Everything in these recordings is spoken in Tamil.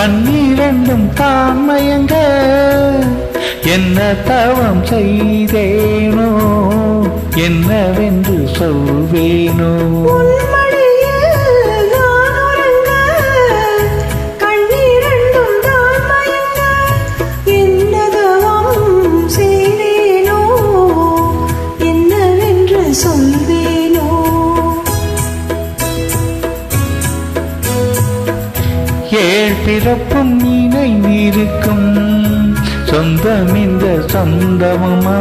கண்ணீரண்டும் தான் மயங்க என்ன தவம் செய்தேனோ என்னவென்று சொல்வேனோ ஏழ் பிறப்பும் நினைந்திருக்கும் சொந்தம் இந்த சொந்தமுமா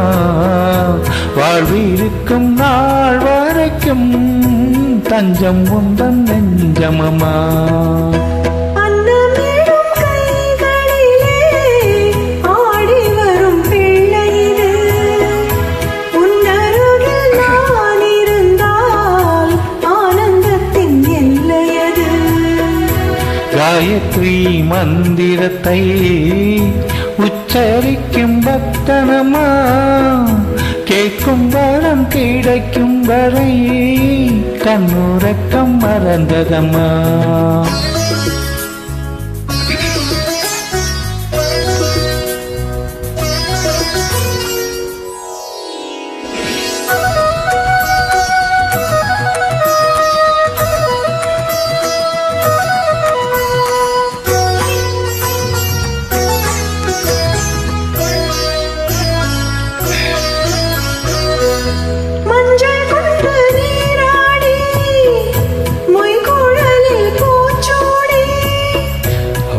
வாழ்விருக்கும் நாள் வரைக்கும் தஞ்சம் உந்தன் நெஞ்சமமா காயத்ரி மந்திரத்தை உச்சரிக்கும் பக்தனமா கேட்கும் வரம் கிடைக்கும் வரை கண்ணுறக்கம் மறந்ததம்மா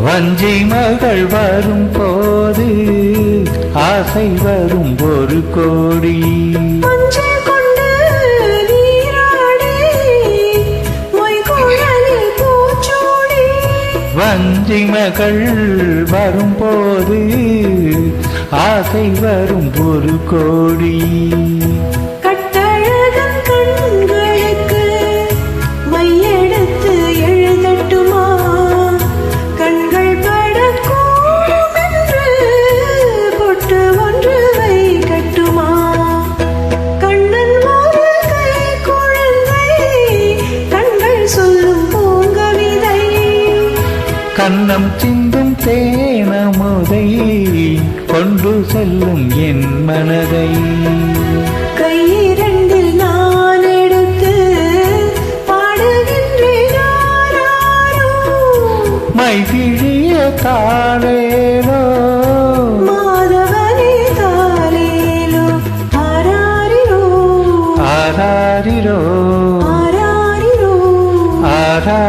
வஞ்சி மகள் வரும் போது ஆசை வரும் ஒரு கோடி வஞ்சி மகள் வரும் போது ஆசை வரும் ஒரு கோடி கண்ணம் சிந்தும் தேனமுதை கொண்டு செல்லும் என் மனதை கையிரண்டில் நான் எடுத்து பாடுகின்றேன் மைதிழிய தாளேலோ மாதவனே தாளேலோ ஆராரிரோ ஆராரிரோ ஆராரிரோ ஆரா